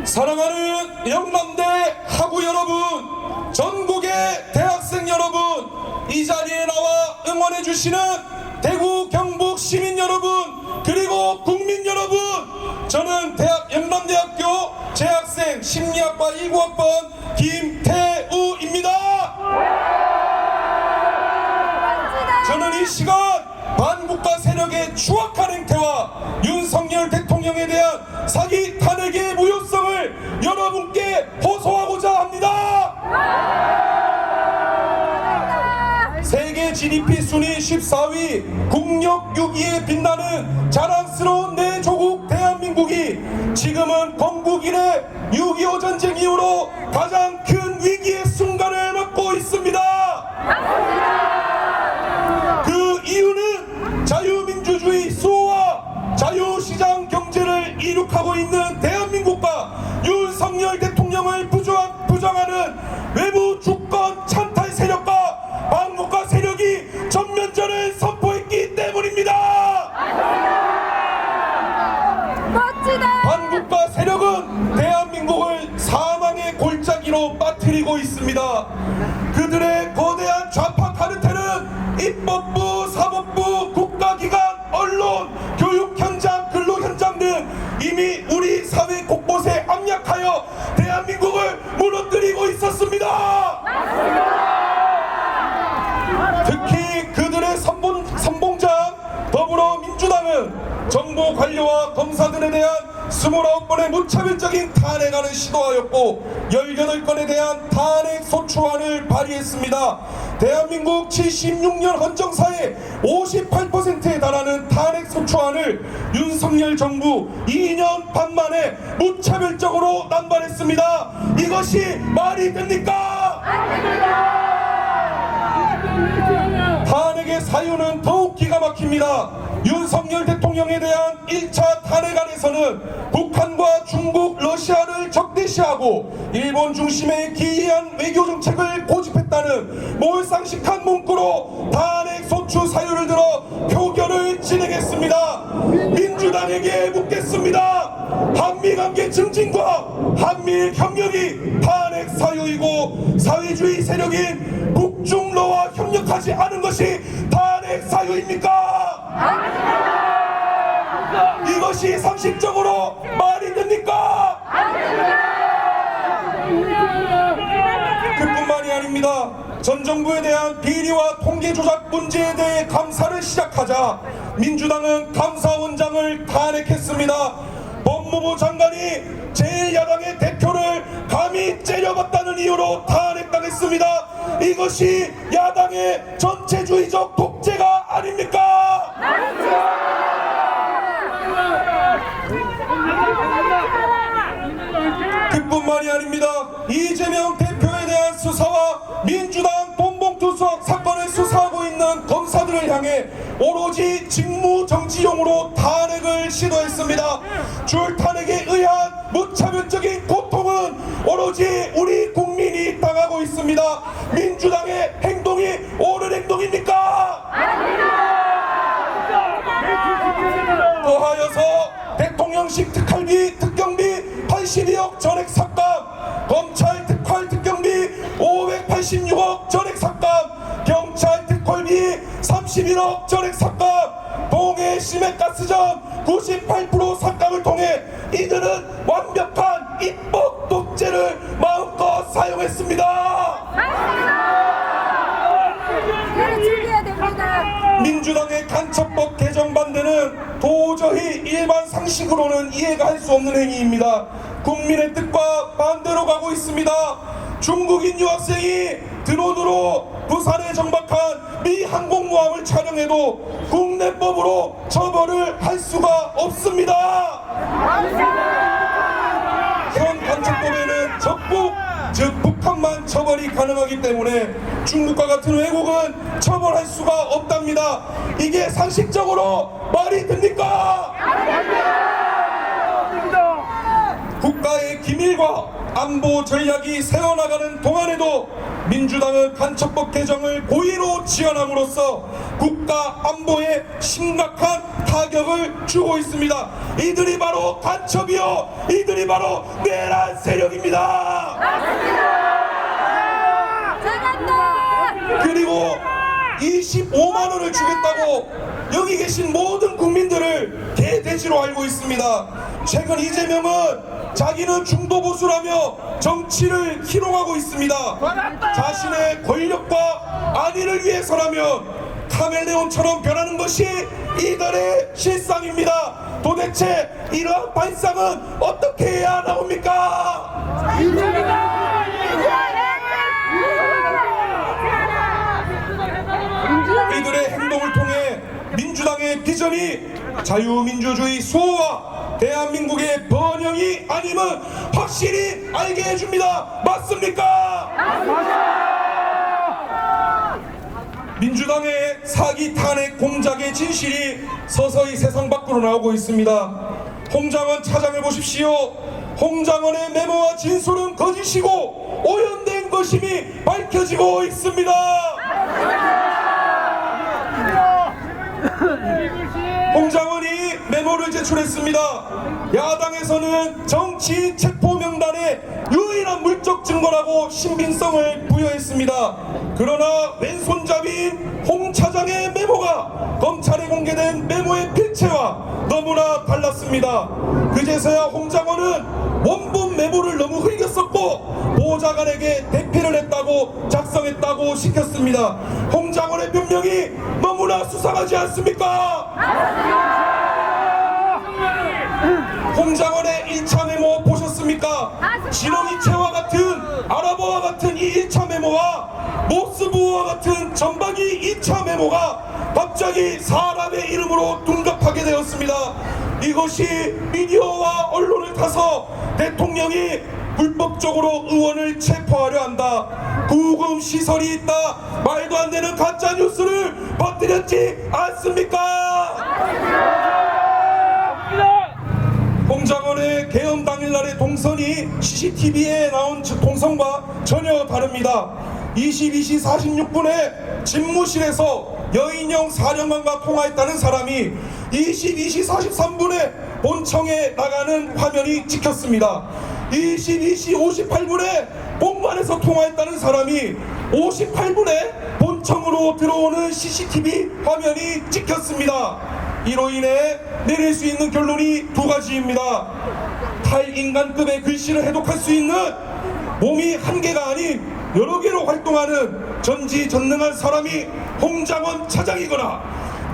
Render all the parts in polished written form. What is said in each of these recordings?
사랑하는 영남대 학우 여러분, 전국의 대학생 여러분, 이 자리에 나와 응원해 주시는 대구 경북 시민 여러분, 그리고 국민 여러분, 저는 영남대학교 재학생 심리학과 19학번 김태우입니다. 저는 이 시간 반국가 세력의 추악한 행태와 윤석열 대통령에 대한 사기 탄핵의 무효성을 여러분께 호소하고자 합니다. 세계 GDP 순위 14위, 국력 6위에 빛나는 자랑스러운 내 조국 대한민국이 지금은 건국 이래 6.25 전쟁 이후로 가장 큰 위기의 순간을 맞고 있습니다. 그 이유는 자유민주주의 수호와 자유시장 경제를 이룩하고 있는 대한민국과 윤석열 대통령을 부정하는 외부 주권 찬탈 세력과 반국가 세력이 전면전을 선포했기 때문입니다. 멋지다. 반국가 세력은 대한민국을 사망의 골짜기로 빠뜨리고 있습니다. 그들의 거대한 좌파 카르텔은 입법부, 사법부, 국가기관, 언론, 교육 현장, 근로 현장 등 이미 우리 사회 곳곳에 압력하여 대한민국을 무너뜨리고 있었습니다. 특히 그들의 선봉장 더불어민주당은 정부 관료와 검사들에 대한 29번의 무차별적인 탄핵안을 시도하였고 18건에 대한 탄핵 소추안을 발의했습니다. 대한민국 76년 헌정사의 58%에 달하는 탄핵 소추안을 윤석열 정부 2년 반 만에 무차별적으로 남발했습니다. 이것이 말이 됩니까? 탄핵의 사유는 더욱 기가 막힙니다. 윤석열 대통령에 대한 1차 탄핵안에서는 북한과 중국, 러시아를 적대시하고 일본 중심의 기이한 외교정책을 고집했다는 몰상식한 문구로 탄핵 소추 사유를 들어 표결을 진행했습니다. 민주당에게 묻겠습니다. 한미관계 증진과 한미일 협력이 탄핵 사유이고 사회주의 세력인 북중러와 협력하지 않은 것이 탄핵 사유입니까? 이것이 상식적으로 말이 됩니까? 그뿐만이 아닙니다. 전 정부에 대한 비리와 통계 조작 문제에 대해 감사를 시작하자 민주당은 감사원장을 탄핵했습니다. 법무부 장관이 제1야당의 대표를 감히 째려봤다는 이유로 탄핵당했습니다. 이것이 야당의 전체주의적 독재가 아닙니까? 그뿐만이 아닙니다. 이재명 대표에 대한 수사와 민주당 돈봉투 수학 사건을 수사하고 있는 검사들을 향해 오로지 직무정지용으로 탄핵을 시도했습니다. 줄탄핵에 의한 무차별적인 고통은 오로지 우리 국민이 당하고 있습니다. 민주당의 행동이 옳은 행동입니까? 더하여서 대통령식 특활비, 특경비 82억 전액 삭감, 검찰 특활 특경비 586억 전액 삭감, 경찰 특활비 31억 전액 삭감, 동해 시멘가스점 98% 삭감을 통해 이들은 완벽한 입법 독재를 마음껏 사용했습니다. 민주당의 간첩법 개정 반대는 도저히 일반 상식으로는 이해가 할 수 없는 행위입니다. 국민의 뜻과 반대로 가고 있습니다. 중국인 유학생이 드론으로 부산에 정박한 미 항공모함을 촬영해도 국내법으로 처벌을 할 수가 없습니다. 현 간첩법에는 적국, 즉 북한만 처벌이 가능하기 때문에 중국과 같은 외국은 처벌할 수가 없답니다. 이게 상식적으로 말이 됩니까? 국가의 기밀과 안보 전략이 새어나가는 동안에도 민주당은 간첩법 개정을 고의로 지원함으로써 국가 안보에 심각한 타격을 주고 있습니다. 이들이 바로 간첩이요, 이들이 바로 내란 세력입니다. 그리고 25만 원을 주겠다고 여기 계신 모든 국민들을 개돼지로 알고 있습니다. 최근 이재명은 자기는 중도 보수라며 정치를 희롱하고 있습니다. 자신의 권력과 안위를 위해서라면 카멜레온처럼 변하는 것이 이들의 실상입니다. 도대체 이러한 발상은 어떻게 해야 나옵니까? 이들의 행동을 통해 민주당의 비전이 자유민주주의 수호와 대한민국의 번영이 아님은 확실히 알게 해줍니다. 맞습니까? 민주당의 사기 탄핵 공작의 진실이 서서히 세상 밖으로 나오고 있습니다. 홍장원 차장을 보십시오. 홍장원의 메모와 진술은 거짓이고 오염된 것임이 밝혀지고 있습니다. 홍장원이 메모를 제출했습니다. 야당에서는 정치인 체포 명단의 유일한 물적 증거라고 신빙성을 부여했습니다. 그러나 왼손잡이인 홍 차장의 메모가 검찰에 공개된 메모의 필체와 너무나 달랐습니다. 그제서야 홍장원은 원본 메모를 너무 흘렸었고 보좌관에게 대피를 했다고 작성했다고 시켰습니다. 홍장원의 변명이 너무나 수상하지 않습니까? 홍장원의 1차 메모 보셨습니까? 진원이체와 같은 아랍어와 같은 이 1차 메모와 모스부와 같은 전박이 2차 메모가 갑자기 사람의 이름으로 둔갑하게 되었습니다. 이것이 미디어와 언론을 타서 대통령이 불법적으로 의원을 체포하려 한다, 구금 시설이 있다, 말도 안 되는 가짜 뉴스를 퍼뜨렸지 않습니까? 홍장원의 개헌 당일날의 동선이 CCTV에 나온 동선과 전혀 다릅니다. 22시 46분에 집무실에서 여인영 사령관과 통화했다는 사람이 22시 43분에 본청에 나가는 화면이 찍혔습니다. 22시 58분에 본관에서 통화했다는 사람이 58분에 본청으로 들어오는 CCTV 화면이 찍혔습니다. 이로 인해 내릴 수 있는 결론이 두 가지입니다. 탈인간급의 글씨를 해독할 수 있는 몸이 한 개가 아닌 여러 개로 활동하는 전지전능한 사람이 홍장원 차장이거나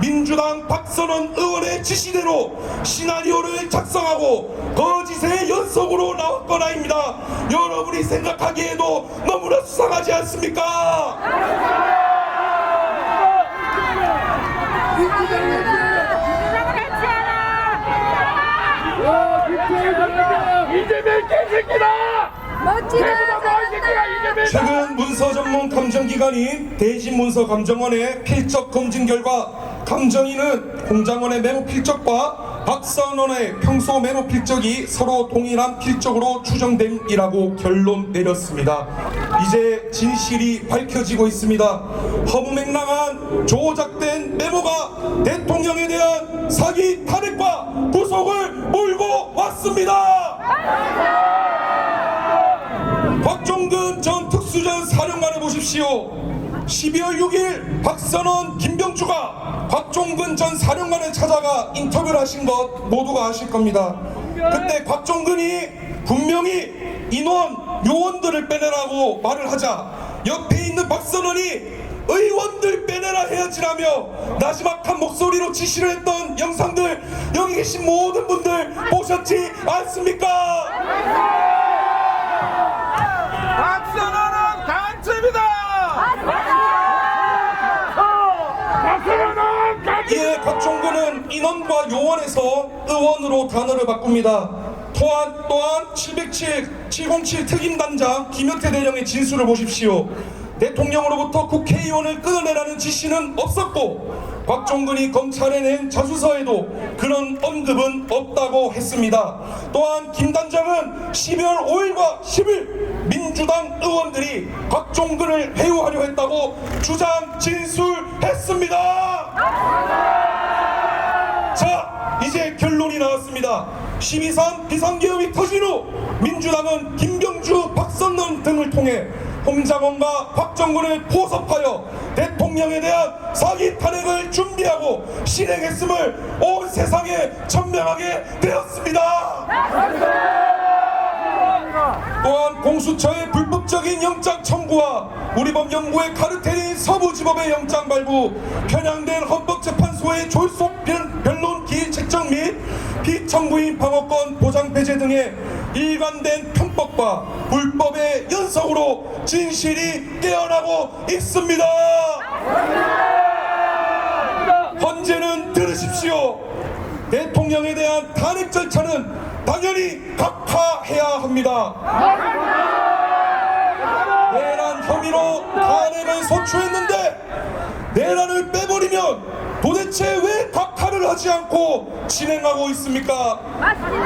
민주당 박선원 의원의 지시대로 시나리오를 작성하고 거짓의 연속으로 나왔거나입니다. 여러분이 생각하기에도 너무나 수상하지 않습니까? 이재명 개새끼다! 최근 문서 전문 감정기관인 대신문서감정원의 필적 검증 결과 감정인은 홍장원의 메모 필적과 박선원의 평소 메모 필적이 서로 동일한 필적으로 추정됨이라고 결론 내렸습니다. 이제 진실이 밝혀지고 있습니다. 허무맹랑한 조작된 메모가 대통령에 대한 사기 탄핵과 구속을 몰고 왔습니다. 곽종근 전 특수전 사령관을 보십시오. 12월 6일 박선원, 김병주가 곽종근 전 사령관을 찾아가 인터뷰를 하신 것 모두가 아실 겁니다. 그때 곽종근이 분명히 인원, 요원들을 빼내라고 말을 하자 옆에 있는 박선원이 의원들 빼내라 해야지라며 나지막한 목소리로 지시를 했던 영상들 여기 계신 모든 분들 보셨지 않습니까? 박선원은 간첩이다! 박선원은 간첩이다! 이에 곽종근은 인원과 요원에서 의원으로 단어를 바꿉니다. 또한 707 특임단장 김현태 대령의 진술을 보십시오. 대통령으로부터 국회의원을 끌어내라는 지시는 없었고 곽종근이 검찰에 낸 자수서에도 그런 언급은 없다고 했습니다. 또한 김 단장은 12월 5일과 10일 민주당 의원들이 곽종근을 회유하려 했다고 주장 진술했습니다. 자, 이제 결론이 나왔습니다. 12.3 비상계엄이 터진 후 민주당은 김경주, 박선원 등을 통해 홍장원과 곽정근을 포섭하여 대통령에 대한 사기 탄핵을 준비하고 실행했음을 온 세상에 천명하게 되었습니다. 또한 공수처의 불법적인 영장 청구와 우리법연구의 카르텔인 서부지법의 영장 발부, 편향된 헌법재판소의 졸속 변론 기일 책정 및 피청구인 방어권 보장 배제 등의 일관된 편법과 불법의 연속으로 진실이 깨어나고 있습니다. 헌재는 들으십시오. 대통령에 대한 탄핵 절차는 당연히 각하해야 합니다. 내란 혐의로 탄핵을 소추했는데 내란을 빼버리면 도대체 왜 각하를 하지 않고 진행하고 있습니까?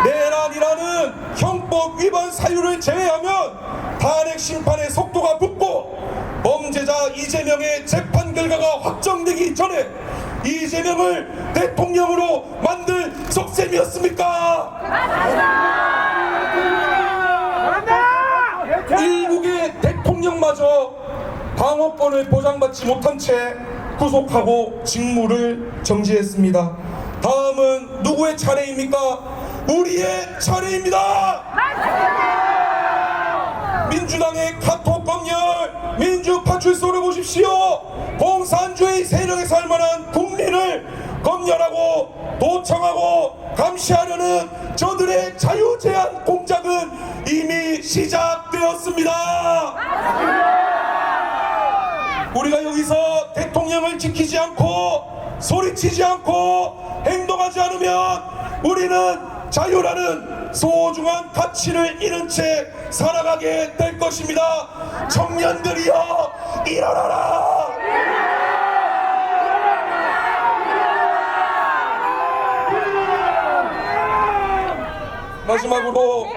내란이라는 형법 위반 사유를 제외하면 탄핵 심판의 속도가 붙고 범죄자 이재명의 재판 결과가 확정되기 전에 이재명을 대통령으로 만들 속셈이었습니까? 일국의 대통령마저 방어권을 보장받지 못한 채 구속하고 직무를 정지했습니다. 다음은 누구의 차례입니까? 우리의 차례입니다. 민주당의 카톡 검열, 민주파출소를 보십시오. 공산주의 세력에 살만한 국민을 검열하고 도청하고 감시하려는 저들의 자유제한 공작은 이미 시작되었습니다. 우리가 여기서 대통령을 지키지 않고 소리치지 않고 행동하지 않으면 우리는 자유라는 소중한 가치를 잃은 채 살아가게 될 것입니다. 청년들이여 일어나라. 마지막으로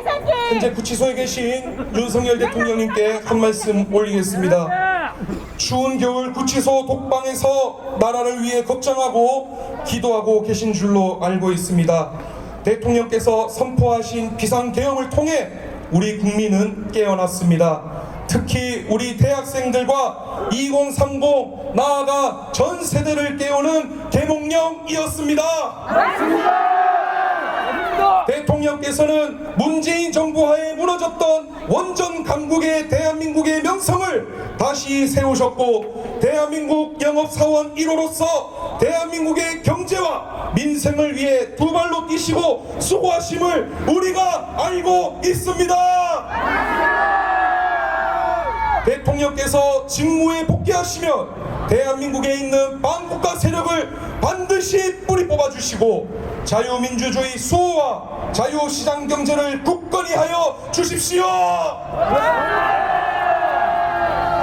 현재 구치소에 계신 윤석열 대통령님께 한 말씀 올리겠습니다. 추운 겨울 구치소 독방에서 나라를 위해 걱정하고 기도하고 계신 줄로 알고 있습니다. 대통령께서 선포하신 비상계엄을 통해 우리 국민은 깨어났습니다. 특히 우리 대학생들과 2030 나아가 전 세대를 깨우는 계몽령이었습니다. 대통령께서는 문재인 정부 하에 무너졌던 원전 강국의 대한민국의 명성을 다시 세우셨고 대한민국 영업사원 1호로서 대한민국의 경제와 민생을 위해 두 발로 뛰시고 수고하심을 우리가 알고 있습니다. 대통령께서 직무에 복귀하시면 대한민국에 있는 반국가 세력을 반드시 뿌리 뽑아주시고 자유민주주의 수호와 자유시장 경제를 굳건히 하여 주십시오.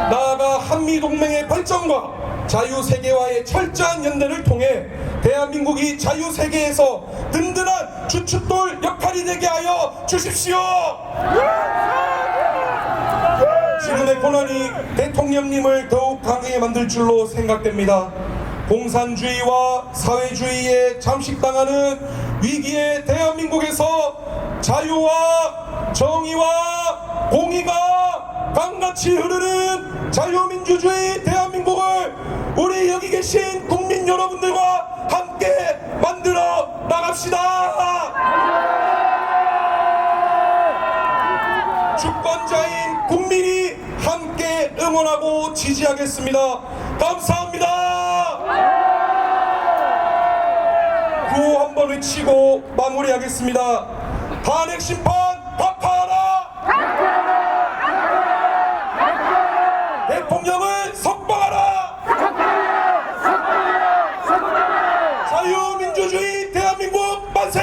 나아가 한미동맹의 발전과 자유세계와의 철저한 연대를 통해 대한민국이 자유세계에서 든든한 주춧돌 역할이 되게 하여 주십시오. 지금의 고난이 대통령님을 더욱 강하게 만들 줄로 생각됩니다. 공산주의와 사회주의에 잠식당하는 위기의 대한민국에서 자유와 정의와 공의가 강같이 흐르는 자유민주주의 대한민국을 우리 여기 계신 국민 여러분들과 함께 만들어 나갑시다. 주권자인 국민이 함께 응원하고 지지하겠습니다. 감사합니다. 구호 한번 외치고 마무리하겠습니다. 탄핵 심판 각하하라. 대통령을 석방하라. 자유민주주의 대한민국 만세.